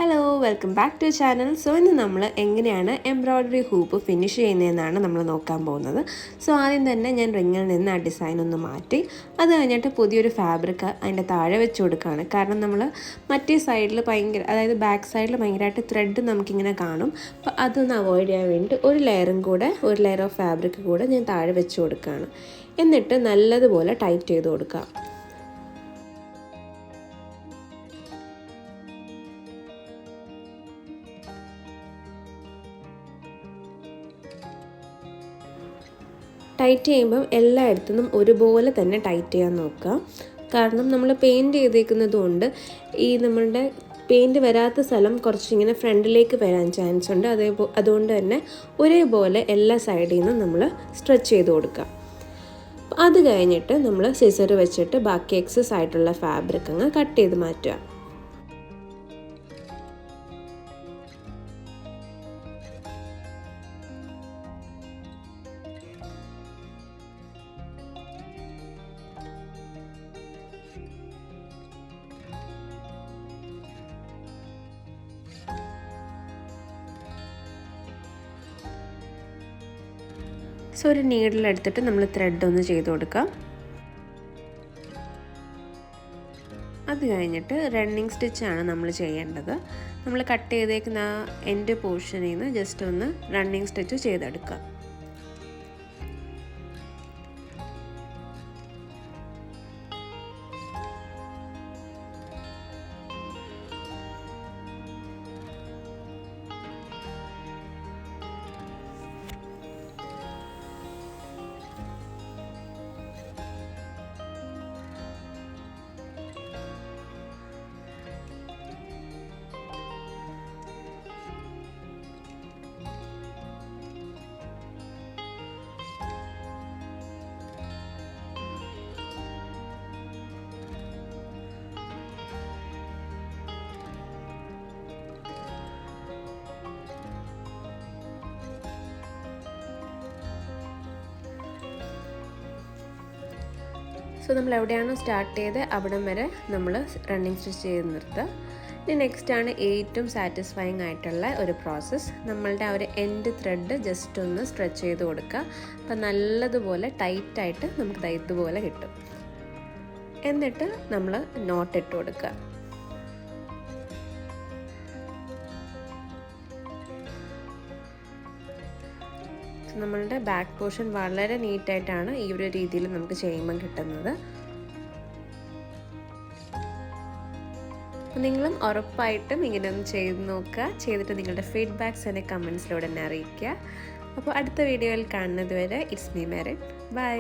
Hello welcome back to channel. So ഇന്ന് നമ്മൾ എങ്ങനെയാണ് എംബ്രോയ്ഡറി ഹൂപ്പ് ഫിനിഷ് ചെയ്യുന്നതെന്നാണ് നമ്മൾ നോക്കാൻ പോകുന്നത്. സോ ആദ്യം തന്നെ ഞാൻ റിങ്ങിൽ നിന്ന് ആ ഡിസൈൻ ഒന്ന് മാറ്റി അത് കഴിഞ്ഞിട്ട് പുതിയൊരു ഫാബ്രിക് അതിൻ്റെ താഴെ വെച്ച് കൊടുക്കുകയാണ്. കാരണം നമ്മൾ മറ്റേ സൈഡിൽ അതായത് ബാക്ക് സൈഡിൽ ഭയങ്കരമായിട്ട് ത്രെഡ് നമുക്കിങ്ങനെ കാണും. അപ്പോൾ അതൊന്ന് അവോയ്ഡ് ചെയ്യാൻ വേണ്ടി ഒരു ലെയർ ഓഫ് ഫാബ്രിക് കൂടെ ഞാൻ താഴെ വെച്ച് കൊടുക്കുകയാണ്. എന്നിട്ട് നല്ലതുപോലെ ടൈറ്റ് ചെയ്ത് കൊടുക്കാം. ടൈറ്റ് ചെയ്യുമ്പം എല്ലായിടത്തുനിന്നും ഒരുപോലെ തന്നെ ടൈറ്റ് ചെയ്യാൻ നോക്കുക. കാരണം നമ്മൾ പെയിൻറ്റ് ചെയ്തേക്കുന്നത് കൊണ്ട് നമ്മളുടെ പെയിൻറ്റ് വരാത്ത സ്ഥലം കുറച്ചിങ്ങനെ ഫ്രണ്ടിലേക്ക് വരാൻ ചാൻസ് ഉണ്ട്. അതുകൊണ്ട് തന്നെ ഒരേപോലെ എല്ലാ സൈഡിൽ നിന്നും നമ്മൾ സ്ട്രെച്ച് ചെയ്ത് കൊടുക്കുക. അത് കഴിഞ്ഞിട്ട് നമ്മൾ സിസർ വെച്ചിട്ട് ബാക്കി എക്സസ് ആയിട്ടുള്ള ഫാബ്രിക് അങ്ങ് കട്ട് ചെയ്ത് മാറ്റുക. സോ ഒരു നീഡിലെടുത്തിട്ട് നമ്മൾ ത്രെഡ് ഒന്ന് ചെയ്ത് കൊടുക്കാം. അത് കഴിഞ്ഞിട്ട് റണ്ണിങ് സ്റ്റിച്ചാണ് നമ്മൾ ചെയ്യേണ്ടത്. നമ്മൾ കട്ട് ചെയ്തേക്കുന്ന ആ എൻഡ് പോർഷനിൽ നിന്ന് ജസ്റ്റ് ഒന്ന് റണ്ണിങ് സ്റ്റിച്ച് ചെയ്തെടുക്കുക. സോ നമ്മൾ എവിടെയാണോ സ്റ്റാർട്ട് ചെയ്ത് അവിടം വരെ നമ്മൾ റണ്ണിങ് സ്റ്റിച്ച് ചെയ്ത് നിർത്തുക. ഇനി നെക്സ്റ്റ് ആണ് ഏറ്റവും സാറ്റിസ്ഫൈങ് ആയിട്ടുള്ള ഒരു പ്രോസസ്സ്. നമ്മളുടെ ആ ഒരു എൻഡ് ത്രെഡ് ജസ്റ്റ് ഒന്ന് സ്ട്രെച്ച് ചെയ്ത് കൊടുക്കുക. അപ്പം നല്ലതുപോലെ ടൈറ്റായിട്ട് നമുക്ക് ഇതുപോലെ കിട്ടും. എന്നിട്ട് നമ്മൾ നോട്ട് ഇട്ട് കൊടുക്കുക. നമ്മളുടെ ബാക്ക് പോർഷൻ വളരെ നീറ്റായിട്ടാണ് ഈ ഒരു രീതിയിൽ നമുക്ക് ചെയ്യുമ്പം കിട്ടുന്നത്. അപ്പം നിങ്ങളും ഉറപ്പായിട്ടും ഇങ്ങനെ ഒന്ന് ചെയ്ത് നോക്കുക. ചെയ്തിട്ട് നിങ്ങളുടെ ഫീഡ്ബാക്ക്സ് എന്നെ കമൻസിലൂടെ തന്നെ അറിയിക്കുക. അപ്പോൾ അടുത്ത വീഡിയോയിൽ കാണുന്നത് വരെ ഇറ്റ്സ് മീ മെറിൻ. ബൈ.